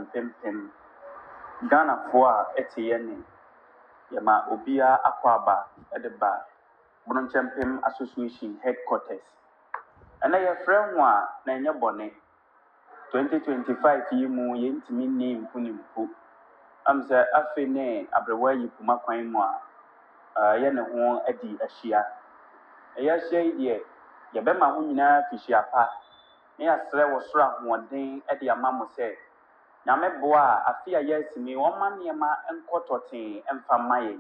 mpempem Ghana for ete yene yama obia akwaba edeba Bronchampem Association headquarters ana ye frɛ ho a na enye bone 2025 yi mu yentimi ni mpunimpu amza afe ne abrewa yi kuma kwan mu a ye ne ho adi ahia eya hia yi de ye bema ho nyina fihia pa ne asrɛ wo soro ahoɔden de ama mo sɛ nyame boa afi a yɛasimi ɔma nneɛma nkɔtɔten mfa maye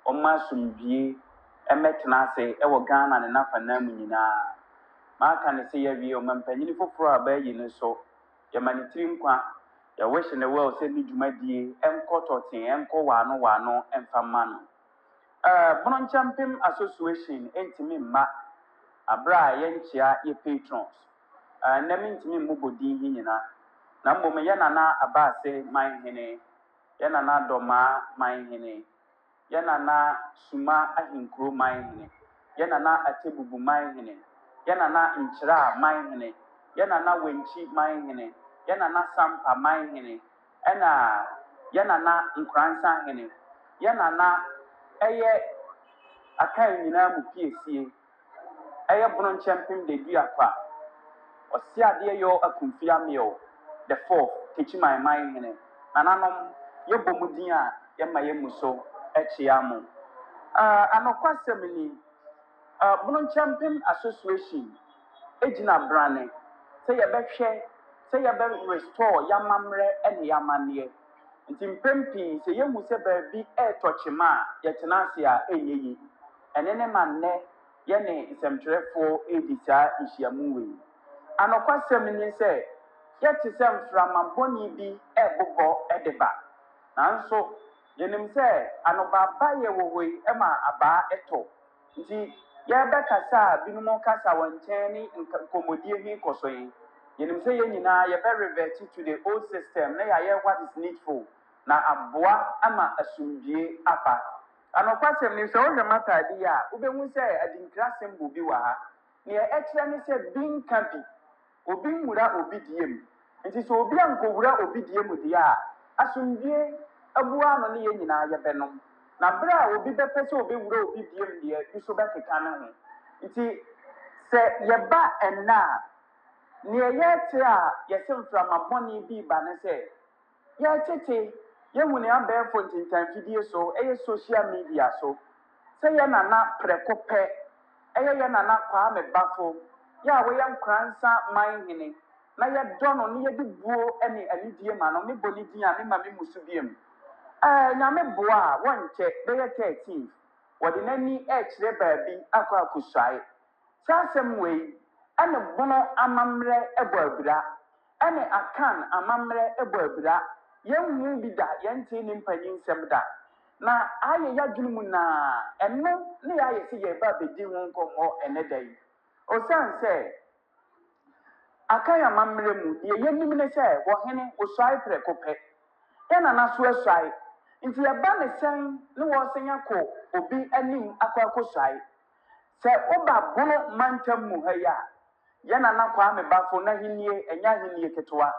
ɔma sumbie ɛmɛtena ase ɛwɔ Ghana ne nafana mu nyinaa maaka ne sɛ yɛwie ɔmampanyini foforɔ a bɛyi ne so yɛma ne tiri nkwa yɛwɔhyɛ ne wɔ sɛ ne dwumadie nkɔtɔten nkɔ wano mfa ma no Bronchampem Association ntimi mma abra a yɛnkyea yɛ patrons na mentimi mmobɔdin hi nyina na mmom yɛ nana abase manhene yɛ nana dɔma manhene yɛ nana suma ahinkuro manhene yɛ nana atebubu manhene yɛ nana nkyira manhene yɛ nana wenchi manhene yɛ nana sampa manhene ɛna yɛ nana nkransa hene yɛ nana ɛyɛ akan nyinaa mu piesie ɛyɛ Bronchampem de duakwa ɔsiadeɛ yɛ akumfia meo the fourth techiman manhene nananom yɛbɔ mu din a yɛma yɛ mu so ɛkyea mo anokwasɛm ni Bronchampem Association egyina brane sɛ yɛbɛhwɛ sɛ yɛbɛ restore yamamrɛ ɛne yamanneɛ nti mpempi sɛ yɛhu sɛ baabi ɛtɔkyema a yɛtena ase a ɛnyɛ yi ɛne ne ma nnɛ yɛne nsɛmtwerɛfoɔ edi saa nhyiamu wei anokwasɛm ni sɛ yɛte sɛ mframabɔne bi ɛbobɔ ɛdeba nanso yɛnim sɛ anobaaba yɛ wɔ hɔ yi ɛma abaa ɛtɔ nti yɛbɛkasa a binom kasa wɔ nkyɛn ne nkɔmmɔdie hi kɔ so yi yɛnim sɛ yɛn nyinaa yɛbɛ revert to the old system na yɛayɛ what is needful na aboa ama asomdwie aba anokwasɛm ni sɛ wohwɛ m'ataade a wobɛhu sɛ adinkirasɛm bɔ bi wɔ ha nea ɛkyerɛ ne sɛ bi nka bi obi nwura obi die mu nti sɛ obi ankɔwura obi die mu deɛ a asomdwie abua no ne yɛn nyinaa yɛbɛnom na bere a obi bɛpɛ sɛ obɛwura obi die mu deɛ bi so bɛkeka ne ho nti sɛ yɛba ɛnna a nea yɛte a yɛsɛ mframabɔne bi ba ne sɛ yɛtete yɛhu ne abɛɛfo ntintanfidie so ɛyɛ social media so sɛ yɛ nana prɛko pɛ ɛyɛ yɛ nana Kwame Bafo yɛ a wɔyɛ nkransa manhene na yɛdɔ no ne yɛde buo ne anidie ma no mebɔ ne din a mema me mu so biem nyame boa a wɔnkyɛ bɛyɛ 13 wɔde n'ani ɛkyerɛ baabi akɔ akɔsuae saa asɛm wei ɛne bono amammerɛ ɛbɔ abira ɛne akan amammerɛ ɛbɔ abira yɛnhu bi da yɛnte ne mpanyinsɛm da na ayɛ yɛadwene mu naa ɛno ne yɛayɛ sɛ yɛba abɛdi ho nkɔmmɔ ɛnɛ da yi ɔsiane sɛ akan amammerɛ mu deɛ yɛnim ne sɛ wɔhene wɔsuae prɛko pɛ yɛnana so asuae nti yɛba ne sɛn ne wɔsɛn akɔ obi anim akɔ akɔsuae sɛ woba bono mantam mu ha yi a yɛnana Kwame Bafo n'ahennie ɛnyɛ ahennie ketewa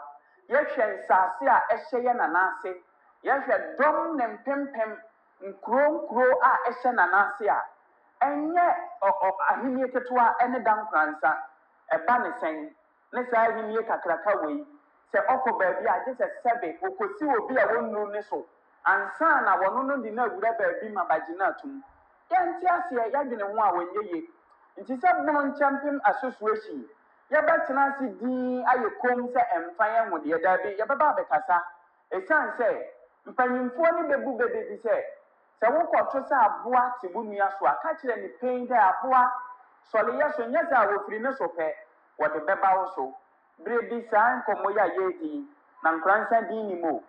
yɛhwɛ nsase a ɛhyɛ yɛnana ase yɛhwɛ dɔm ne mpempem nkuro a ɛhyɛ nana ase a ɛnyɛ ahennie ketewa ɛne da nkransa ɛba ne sɛn ne saa ahennie kakraka wei sɛ ɔkɔ baabi a gye sɛ sɛbe okosi obi a wɔnnuru ne so ansa na wɔno no de no awura baabi ma bagyina atom yɛnte aseɛ yɛadwene ho a wɔnyɛ ye nti sɛ Bronchampem Association yɛbɛtena ase din ayɛ kom sɛ ɛmfa yɛn ho deɛ daabi yɛbɛba abɛkasa ɛsiane sɛ mpanyimfoɔ ne bɛbu bɛbɛbi sɛ wokɔto sɛ aboa te bo nnua so a ka kyerɛ ne pɛn dɛ aboa sɔleyɛ so nyɛ sɛ a wɔfiri ne so pɛ wɔde bɛba wo so bere bi saa nkɔmmɔ yi a yɛredi na nkransa din ni mu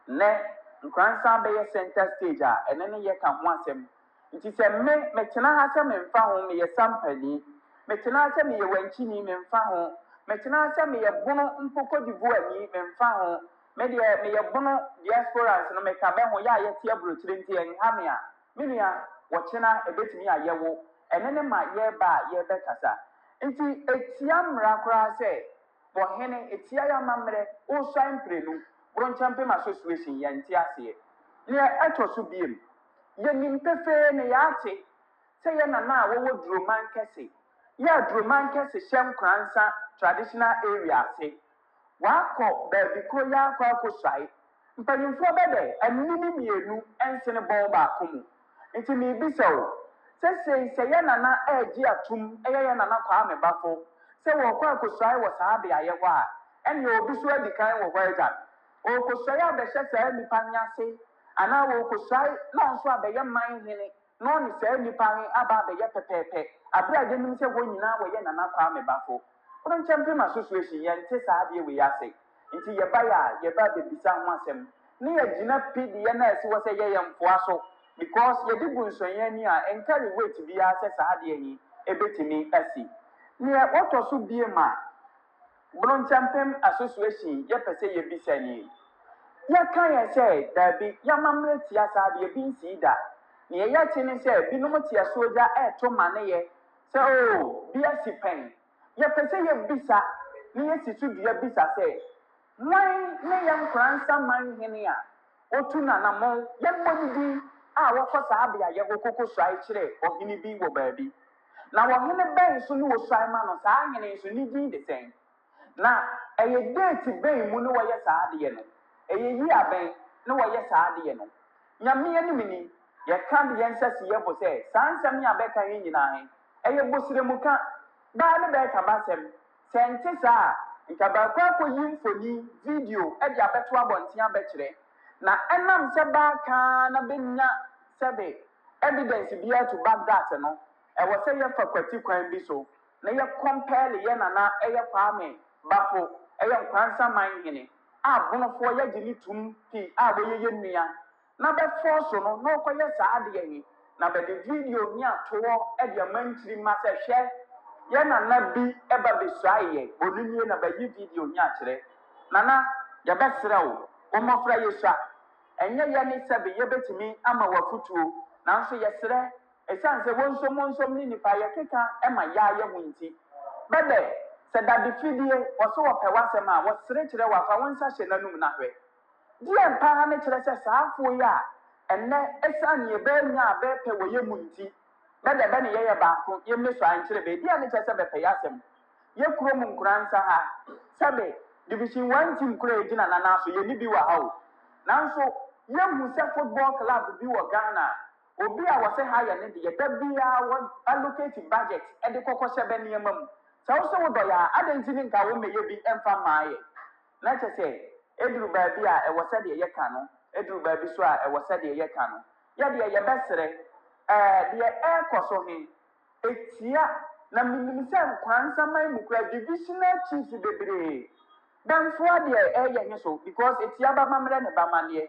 nnɛ nkransa bɛyɛ center stage a ɛne ne yɛka ho asɛm nti sɛ metena ha sɛ memfa ho meyɛ sampani metena ha sɛ meyɛ wankyini memfa ho metena ha sɛ meyɛ bono mpoko divoani memfa ho medeɛ meyɛ bono diasporans no meka bɛ ho yɛ a yɛte aburokyire nti ɛnha me a me nua wɔkyena ɛbɛtumi ayɛwo ɛne ne ma yɛreba a yɛbɛkasa nti etia mmara koraa sɛ wɔhene etia yɛ amammerɛ wosuan mprenu Bronchampem Association Yantiase. Near Etosubium. Yenim Pefe Neate. Say Yana, what would Roman Cassie? Ya Roman Cassie Shem Kransa traditional area say. Wako baby Koya Kwako Sai. Mpanyinfo bede anini mienu ensene bon ba komu. Nti mi bisa o. Se ya nana eji atum ya nana kwa me bafo. Se wo kwa akosai wo saa be aye ho a. Ene obi so adi kan wo hwa eja. O kosai abehye saa nipa nyase. Ana wo kosai na nso abeye man hene. No ni saa nipa he aba abeye pepepe. Abra agenim se wo nyina wo ye nana kwa me bafo. Oron champion association ye nte saa de we yase. Nti ye ba ya ye ba bebisa ho asem ne ye gina pidi ye na esi wo se ye yemfoa so because ye di bunsonye ni a encourage wait bia se saa de yi ebetimi asi ne woto so bie ma Bron Champion Association ye pese ye bisa ni ye kan ye se da bi ya mamre tia saa de bi nsi da ne ye ya tini se bi no tia soja to mane ye se o bia si pen ye pese ye bisa ne ye situ bia bisa se why ne yam kransa man hene a otu na namon yemmodidi a wokosa abia ye kokoko swai kire ohini bi wo baabi na wo hene ben so ne wo swai ma no saa hene so ni din de sen na eye date ben mu ne wo ye saa de ye no eye yi aben ne wo ye saa de ye no nyame ani mini ye kan de yensasi ye bo se sansam ya be kan nyina he eye bosire mu ka ba ne be ka basem sente saa nka ba kwa yimfoni video e dia beto abonten abekire na enam se ba ka na benya sebe evidence bia to back that no e wo se ye fa kwati kwan bi so na ye compare ye na ye kwame bafo ye nkwansa man hene a bonofo ye gini tum ti a wo ye nua na be force no no ko ye saa de ye na be the video ni atowo e dia mantiri ma se hwe ye nana bi eba besuaye onunye na bayi video nya kire nana ya besra wo omofra yesua enye ye ni sebe ye betimi ama wafutuo nanso yesre esanse wonsom ni nipa ye keka ema ya ye hunti bebe se da bi fidie oso wo pewasem a wo sere kire wafa wonsa hye nanum na hwe die mpa ha ne kire se saafo ya enne esan ye be nya be pe wo ye munti bede be ne ye baako ye mmeso ankire be dia ne chese be peyasem ye kuro mu nkransa ha sebe division 1 team kuro egina na naso ye ni bi wa ha o nanso ye hu se football club bi wo Ghana obi a wo se ha ye ne de ye da bia wo allocate budget e de kokose be ne mam so wo do ya adenti ni nka wo meye bi emfa maaye na chese eduru ba bi a e wo se de ye ka no eduru ba bi so a e wo se de ye ka no ye de ye besere the koso he etia na minimisa nkwansa man mukura divisional chiefs bebre dan fo de ye nyeso because etia ba mamre ne ba mane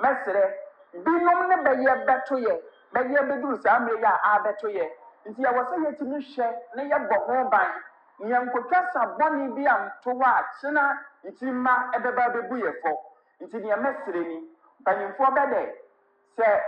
mesere binom ne beye beto ye beye beduru sa amre ya a beto ye nti ya wose ye timi hwe ne ye bɔ ho ban nyankotwa sabɔne bi am to wa kyena nti ma ebeba bebu ye fo nti ne mesere ni banyimfo bede se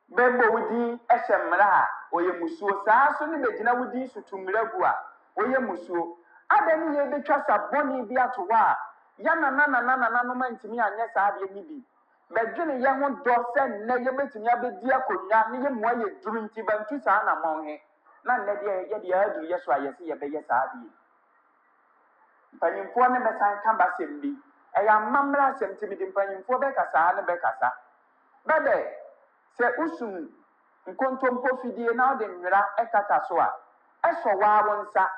bembo wudi ehemra a oye musuo saa so ne begina wudi sutumra gu a oye musuo adani ye betwa saboni bi atowa a ya na no mantimi anya saa de ni bi bedwene ye ho do se ne ye betimi abedi akonya ne ye moa ye duru nti bantu saa na monhe na ne de ye de adu ye so ayese ye be ye saa de panyimfo ne besan ka basem bi eya mamra asem ti bi de panyimfo be kasa ne be kasa bede se usum nkontompo fidie na ode nwera ekata so a eso wa wonsa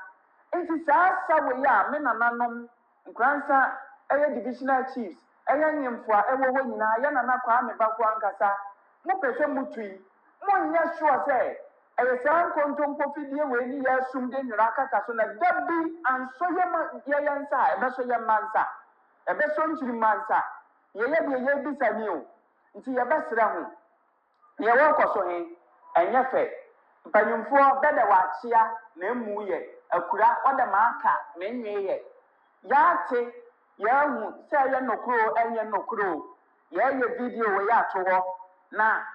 enti saa sawo ya me nananom nkransa eye divisional chiefs eye nyemfo a ewo ho nyina ye nana kwa me bafo ankasa mo pese mutui mo nya sure se eye saa nkontompo fidie we ni ya sum de nwera akata so na dabi anso ye ma ye yansa ebe so ye mansa ebe so nchiri mansa ye de ye bisa ni o nti ye besra ho ye wo koso he enye fe mpanyimfo bede waachia na emu ye akura oda maaka menwe ye yaate ya hu se ye nokro enye nokro ye video we ya towo na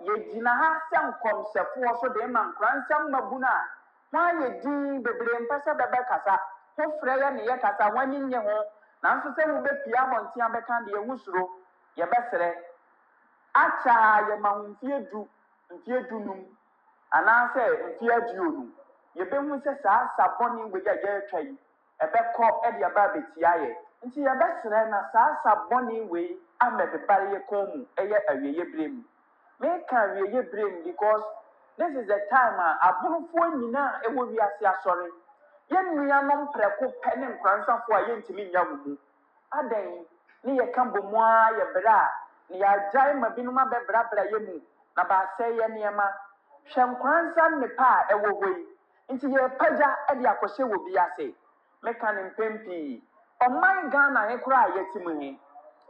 ye gina ha se nkomsefo so de ma nkransam mabuna wa ye din bebre mpasa bebe kasa ho frɛ ye ne ye kasa wani nye ho nanso sɛ wobɛpie abɔnten abɛka deɛ wusuro yɛbɛsrɛ akyɛ yɛma ho mfie dunum anaasɛ mfie aduonu yɛbɛhu sɛ saa sabɔne wei a yɛretwa yi ɛbɛkɔ de aba abɛtia yɛ nti yɛbɛsrɛ na saa sabɔne wei amɛbebare yɛ kɔn mu ɛyɛ awieyɛ berɛ mu meka awieyɛ berɛ mu because this is the time a aborofoɔ nyinaa ɛwɔ wiase asɔre yɛn nuanom prɛko pɛ ne nkransafoɔ a yɛntumi nya wo mu adɛn ne yɛka bɔ mu a yɛbrɛ a ne yɛagyae ma binom abɛbrabra yɛ mu na baasɛ yɛ nneɛma hwɛ nkransa nnepa a ɛwɔ hɔ yi nti yɛpagya de akɔhyɛ wɔ bi ase meka ne mpɛn pii ɔman Ghana he koraa a yɛte mu he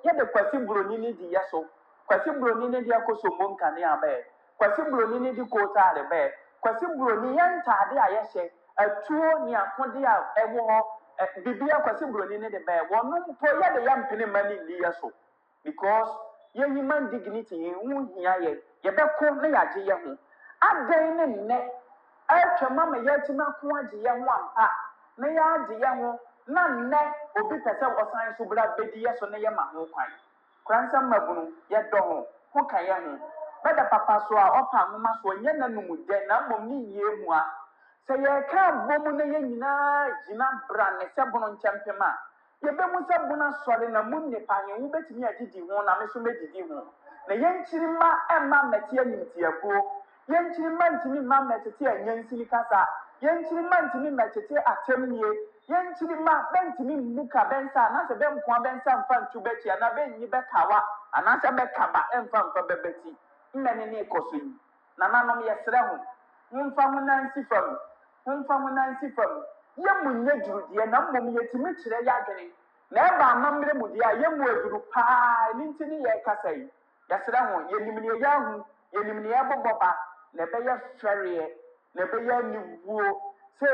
yɛde Kwasi Buroni ne di yɛ so Kwasi Buroni ne di akɔ Sombo Nkanea bɛɛ Kwasi Buroni ne di Kootaale bɛɛ Kwasi Buroni yɛn ntaade a yɛhyɛ atuo ne akode a ɛwɔ hɔ bibia Kwasi Buroni ne de bɛɛ wɔn mpo yɛde yɛmpene ma ne nni yɛ so because yɛn human dignity yɛn ho hia yɛbɛko ne yɛagye yɛn ho adɛn ne nnɛ ɛtwa mama yɛatumi ako agye yɛn ho ampa na yɛagye yɛn ho na nnɛ obi pɛ sɛ ɔsan so bra bɛdi yɛ so ne yɛma ho kwan koransa mmabunu yɛdɔ ho ka yɛn ho bɛda papa so a ɔpa nwoma so ɔnyɛ n'anum dɛ na mmom ne yie mu a sɛ yɛka abɔ mu na yɛn nyinaa gyina bra ne sɛ bono nkyɛmpem a yɛbɛmu sɛ bono asɔre na mu nnipa yɛn ho bɛtumi agyedi ho na me so mɛdidi ho na yɛnkyiri mma ɛmma mmɛte animtiabuo yɛnkyiri mma ntumi mma mmɛtete anyansini kasa yɛnkyiri mma ntumi mmɛtete atamnie yɛnkyiri mma bɛntumi mmuka bɛnsa anaasɛ bɛnkoa bɛnsa mfa ntu bɛkyi anaa bɛnyi bɛkawa anaasɛ bɛkaba ɛmfa bɛbɛti mmɛne ne ɛkɔ so yi nananom yɛsrɛ ho momfa ho nansi fam yɛmu nyɛ durudeɛ na mmom yɛtumi kyerɛ yɛ adwene na ɛba amammerɛ mu deɛ a yɛmu aduru paa ɛno nti ne yɛrekasa yi yɛsrɛ ho yɛnim ne yɛyɛ ahu yɛnim ne yɛbobɔ ba na ɛbɛyɛ fɛreɛ na ɛbɛyɛ aniwuo sɛ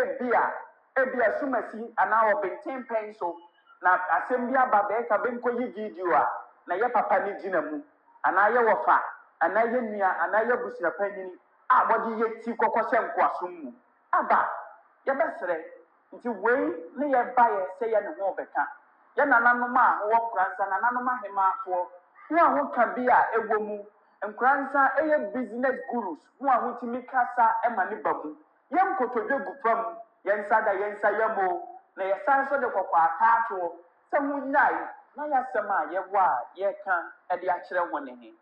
ebi a sumasi anaa ɔbɛnten pɛn so na asɛm bi aba bɛɛka bɛnkɔyi video a na yɛ papa ne gyina mu anaa yɛ wɔfa anaa yɛ nua anaa yɛ busua panyini a wɔde yɛ ti kɔkɔ hyɛ nkoasom mu aba yɛbɛsrɛ nti wei ne yɛbayɛ sɛ yɛ ne ho ɔbɛka yɛ nananom a wɔwɔ nkoransa nananom ahemaafoɔ ho a hoka bi a ɛwɔ mu nkoransa ɛyɛ business gurus ho a hotumi kasa ɛma ne ba mu yɛn nkotodwe gu fam yɛnsa da yɛnsa yɛmo na yɛsan so de kɔkɔ ataatoɔ sɛ ho nyae na yɛasɛm a yɛwɔ a yɛka ɛde akyerɛ wɔn ne he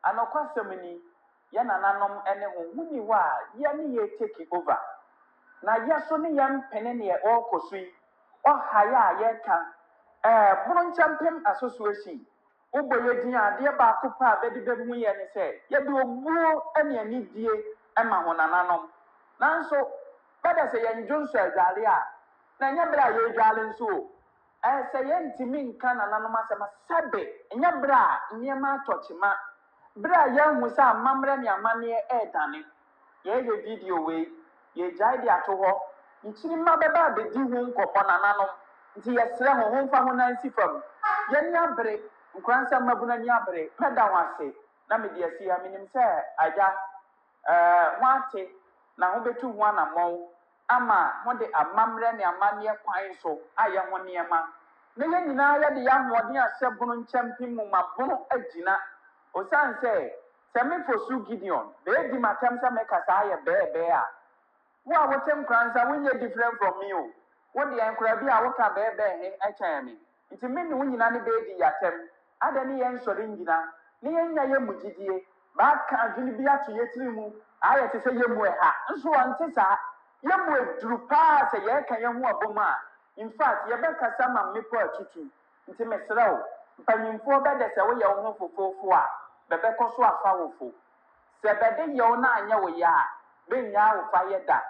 anɔkwasɛm ni yɛ nananom ɛne ho ni hɔ a yɛ ne yɛ take over na yɛ so ne yɛn mpene ne ɔrekɔ so yi ɔhaeɛ a yɛka bono nkyɛmpem association wobɔ yɛ din adeɛ baako pa a bɛde bɛmu yɛ ne sɛ yɛde obuo ne anidie ma ho nananom nanso bɛda sɛ yɛn dwo nso adwale a na ɛnyɛ berɛ a yɛredwale nso o sɛ yɛntumi nka nananom asɛm sɛbe ɛnyɛ berɛ a nneɛma atɔkyema berɛ a yɛahu sɛ amammerɛ ne amanneɛ ɛredane yɛyɛ video wei yɛgyae de ato hɔ nkyirima bɛba abɛdi ho nkɔmmɔ nananom nti yɛsrɛ ho homfa ho nansi fam yɛne abere nkoransa mmabuna ni abere mɛda ho ase na mede asi ha menim sɛ agya ho ate na ho bɛtu ho anammɔn ama ho de amammerɛ ne amanneɛ kwan so ayɛ ho nneɛma na yɛn nyinaa yɛde yɛ ahoɔden ahyɛ bono nkyɛmpem mu ma bono agyina osiane sɛ mefo so Gideon bɛɛdi matam sɛ meka saa yɛ bɛɛbɛɛ a wo a wote nkoransa wonyɛ different from me o wode nkora bi a woka bɛɛbɛɛ he ɛkyɛn me nti me ne wo nyina ne bɛɛdi yɛatɛm ada ne yɛn nsɔre nyina ne yɛnya yɛ mu gyidie baaka adwene bi ato yɛ tiri mu ayɛ te sɛ yɛmu ɛha nso wɔnte saa yɛmu aduru paa sɛ yɛreka yɛn ho abom a in fact yɛbɛkasa ma mmepɔ atutu nti mesrɛ wo mpanyimfoɔ bɛdɛ sɛ woyɛ wo ho fofoofo a bɛbɛkɔ so afa wo fo sɛ bɛde yɛw no anyɛ wo yɛ a bɛnyaa wo fa yɛ da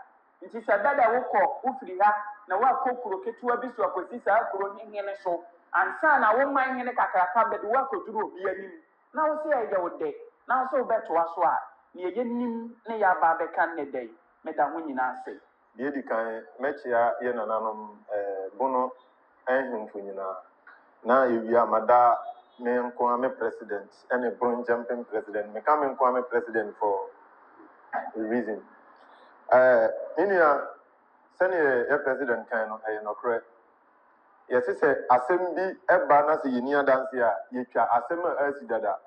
nti sɛ bɛdɛ wokɔ wofiri ha na woakɔ kuro ketewa bi so akɔsi saa kuro ne hene so ansa na wo man hene kakraka bɛde woakɔduru obi anim na wo sɛ ɛyɛ wo dɛ na wo sɛ wobɛtoa so a ne yɛyɛ nim ne yɛaba bɛka nnɛ dɛ meda ho nyinaa ase deɛ di kan mɛkyia yɛ nananom bono ahemfo nyinaa na yɛwie amada me nko a me president ɛne bono nkyɛmpem president meka me nko a me president for a reason me nua sɛneɛ yɛ president kan no ɛyɛ nokorɛ yɛse sɛ asɛm bi ɛba na sɛ yɛni adanse a yɛtwa asɛm a asi dada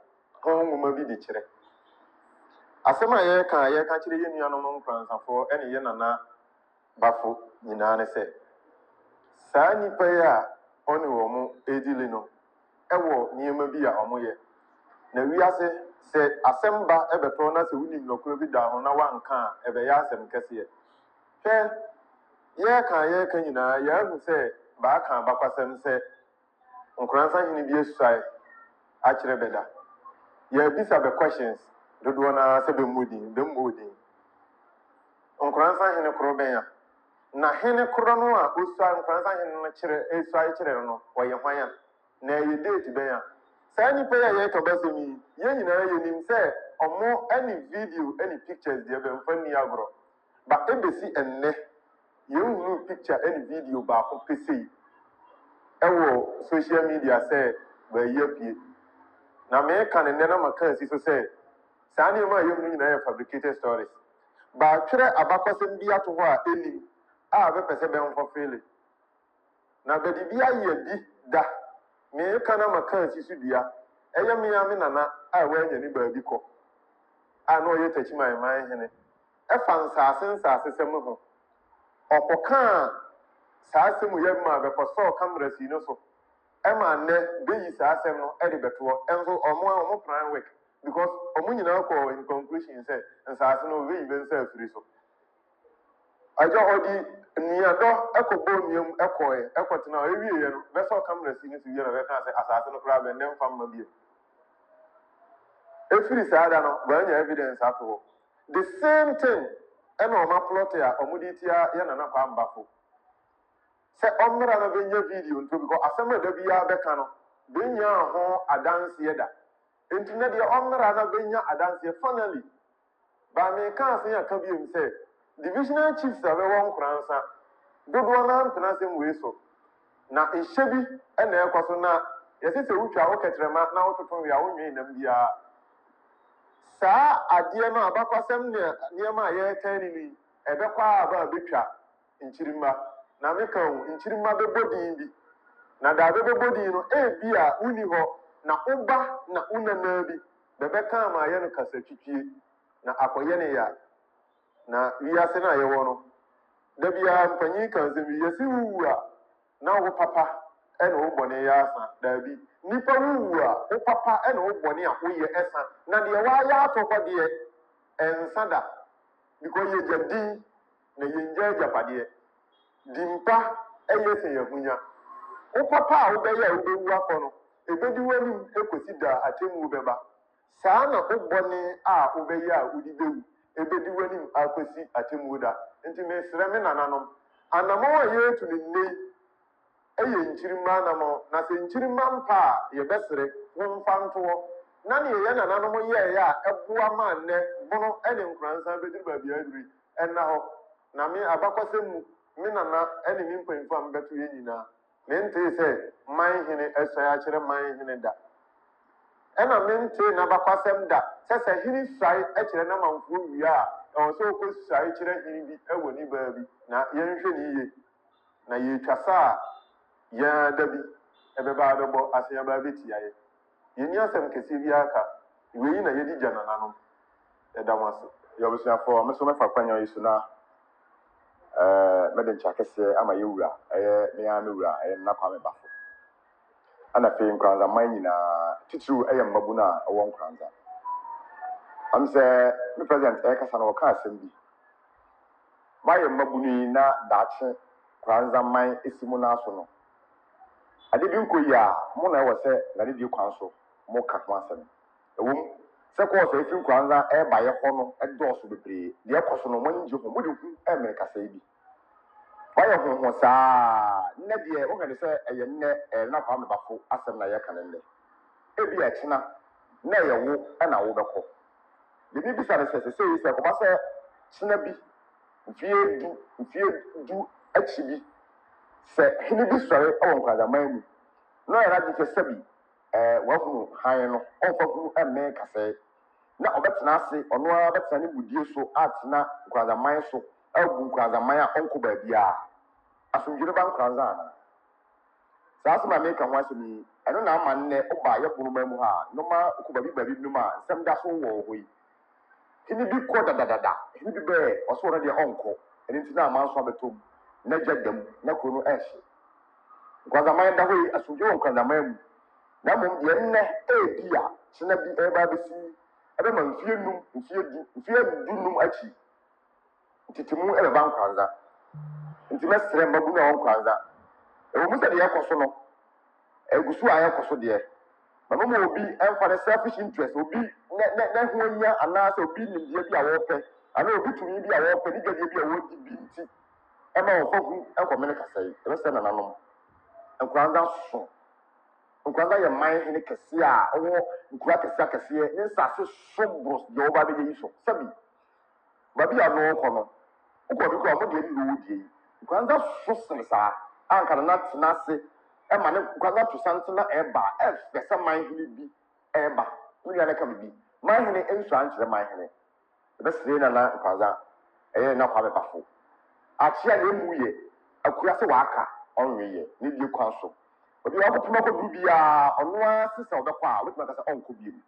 ho nwoma bi de kyerɛ asɛm a yɛka kyerɛ yɛ nuanom nkransafoɔ ɛne yɛ nana bafo nyinaa ne sɛ saa nnipa yi a ɔne wɔn ɛdili no ɛwɔ nneɛma bi a ɔmoyɛ na wiase sɛ asɛm ba ɛbɛtɔ na sɛ wonim nɔkora bi da ho na wanka a ɛbɛyɛ asɛm kɛseɛ hwɛ yɛka nyinaa yɛahu sɛ baaka abakwasɛm sɛ nkoransahene bi asuae akyerɛ bɛda yɛabisa bɛ questions dodoɔ naa sɛ bɛmmɔ din nkoransahene koro bɛn a na hene koro no a ɔsua nkoransahene no asuae kyerɛ no ɔyɛ hwan a na ɛyɛ date bɛn a saa nnipa yi a yɛreka basɛm yi yɛn nyinaa yɛnim sɛ ɔmo ɛne video ɛne pictures deɛ bɛmfa nni agorɔ ba ɛbɛsi ɛnnɛ yɛnhunu picture ɛne video baako pɛsei ɛwɔ social media sɛ baayi apie na meka ne nnɛ na maka asi so sɛ saa nneɛma a yɛhunu nyinaa yɛ fabricated stories baatwerɛ abakwasɛm bi ato hɔ a ɛnim a bɛpɛ sɛ bɛmfa fele na bɛde bi ayɛ bi da meka na maka asi so dua ɛyɛ mmea me nana a wɔanya ne baabi kɔ a na ɔyɛ takyimanman hene ɛfa nsaase sɛm ho ɔkɔkaa saa asɛm yɛ ma bɛkɔsɔɔ kamera sii no so ɛma nnɛ bɛyi saa asɛm no ɛde bɛtoɔ ɛnso ɔmo plan work because ɔmo nyinaa kɔ in conclusion sɛ nsaase no ɔbɛyi bɛnsa afiri so agya ɔde nnuadɔ ɛkɔbɔ nnuam ɛkɔtena ɛwieɛ no bɛsɔɔ kamera sii no so wie na bɛka sɛ asase no koraa bɛnnɛ mfa mma bio ɛfiri saa da no wɔanya evidence ato hɔ the same thing ɛna ɔma plot a ɔmode tia yɛ nana kwa mbafo sɛ ɔmmra no bɛnya video nto because asɛm a da biara bɛka no bɛnya ho adanseɛ da enti na deɛ ɔmmra no bɛnya adanseɛ finally ba meka ase aka biom sɛ divisional chiefs a bɛwɔ nkoransa dodoɔ no mpena asɛm wei so na nhyɛ bi ɛna ɛkɔ so na yɛsɛ sɛ wotwa wo kɛtrɛma na wototo wie a wonwee nam biara saa adeɛ no abakwasɛm ne nneɛma a yɛreka ne ni ɛbɛkɔ aba a bɛtwa nkyirimma na meka wo nkyirimma bɛbɔ din bi na daa bɛbɔ din no ebi a woni hɔ na woba na wonanaa bi bɛbɛka ama yɛ no kasatwitwie na akɔyɛ ne ya na wiase no a yɛwɔ no da biara mpanyin ka nsɛm bi yɛsi wuwu a na wo papa ɛna wo bɔne yɛ asa daabi nipa wuwu a wo papa ɛna wo bɔne a woyɛ ɛsa na deɛ waayɛ atɔ hɔ deɛ ɛnsa da because yɛgya din na yɛngya agyapadeɛ dimpa ɛyɛ sɛ yɛhunya wo papa a wobɛyɛ a wobɛwu akɔ no ɛbɛdi w'anim ɛkɔsi da atemmu bɛba saa na wo bɔne a wobɛyɛ a wodi bɛwu ɛbɛdi w'anim akɔsi atemmu da nti mesrɛ me nananom anammɔn a yɛretu ne nnɛ ɛyɛ nkyirimma anammɔn na sɛ nkyirimma mpa a yɛbɛsere womfa ntoɔ na ne yɛyɛ nananom yɛeɛ a ɛboa ma nnɛ bono ɛne nkoransa bɛdiri baabi aduri ɛnna hɔ na me abakwasɛm mu me nana ɛne me mpanyimfo a mbɛto yɛ nyinaa mentee sɛ man hene ɛsɔe akyerɛ man hene da ɛna mentee n'abakwasɛm da sɛ hene suae ɛkyerɛ n'amanfoɔ wie a ɛwɔ sɛ wɔkɔ suae kyerɛ hene bi ɛwɔ ne baa bi na yɛnhwɛ ne yie na yɛtwa saa a yɛn da bi ɛbɛba abɛbɔ ase yɛba abɛtia yɛ yɛni asɛm kɛseɛ bi aka wei na yɛdi gya nananom ɛda mo ase yɛbusuafoɔ me so mɛfa kwanya yi so na mɛde nkyɛ kɛseɛ ama yɛwura ɛyɛ me ara me wura ɛyɛ nna Kwame Bafo ana afei nkranzaman nyinaa titiriw ɛyɛ mmabu no a ɛwɔ nkranza am sɛ me president ɛkasa na wɔka asɛm bi mayɛ mmabu no yi na daakye nkranzaman esi mu n'aso no ade bi nkɔ yi a mo na ɛwɔ sɛ na ne di kwan so mo ka ho asɛm ɛwom sɛ kɔɔ sɛ efi nkranza ɛba yɛ hɔ no ɛdɔɔso bebree deɛ ɛkɔ so no mo ani gye ho mo de hu ɛmene kasa yi bi wayɛ ho saa nnɛ deɛ wohwɛ ne sɛ ɛyɛ nnɛ na Kwame Bafo asɛm na yɛka ne nnɛ ebi ɛkyena na ɛyɛ wo ɛna wo bɛkɔ ebi bisa ne sɛ sɛ yi sɛ kɔba sɛ kyena bi mfie du akyi bi sɛ hene bi sɔre ɛwɔ nkranzaman mu na ɔyɛ n'agye sɛ sɛbi wahunu han no ɔmfa hunu ɛmmɛn kasɛɛ na ɔbɛtena ase ɔno ara bɛtena ne budie so atena nkranzaman so ɛgu nkranzaman a ɔnkɔ baabi a asomdwere ba nkranza ana saa asɛm a meka ho asɛm yi ɛno na ama nnɛ woba yɛ bonoma mu ha noma wokɔ baabi nom a nsɛm da so wɔ hɔ yi hene bi kɔ dadadada hene bi bɛɛ ɔsɛ ɔno deɛ ɔnkɔ ɛno nti na ama nso abɛtɔm na gya dam na kuro no ɛhye nkwanzaman da hɔ yi asomdwe wɔ nkwanzaman mu na mmom deɛ nnɛ ɛɛdi a kyena bi ɛbɛba bɛsi ɛbɛma mfeɛ du num akyi ntitimu ɛbɛba nkwanza nti mɛsrɛ mmabu na ɔwɔ nkwanza ɛwɔ mu sɛ deɛ ɛkɔ so no ɛgu so a ɛkɔ so deɛ mama obi ɛmfa ne selfish interest obi na ho anya anaasɛ obi nimdeɛ bi a wɔpɛ anaa obi tumi bi a wɔpɛ ne gyadeɛ bi a wɔdi bi nti ɛma wɔfa hu ɛkɔme ne kasa yi ɛbɛsɛ nananom nkwanza so nkwanza yɛ man hene kɛseɛ a ɔwɔ nkura kɛseɛ ne nsase so boro deɛ wɔba bɛyɛ yi so sɛbi baabi a no kɔ no wokɔ bi kɔ a ɔmo deɛ ne wɔ die yi nkwanza so sene saa anka na tena ase ɛma ne nkwanza to santena ɛba ɛfɛ sɛ man hene bi ɛba ne nua ne ka bi man hene nsu ankyerɛ man hene ɛbɛsere na nkwanza ɛyɛ na kwa bɛbafo akyea na emu yɛ akura sɛ waka ɔnwe yɛ ne die kwan so obi wakɔtuma kɔduru bi a ɔno a sisa ɔbɛkɔ a wobɛtumi aka sɛ ɔnkɔ bi mu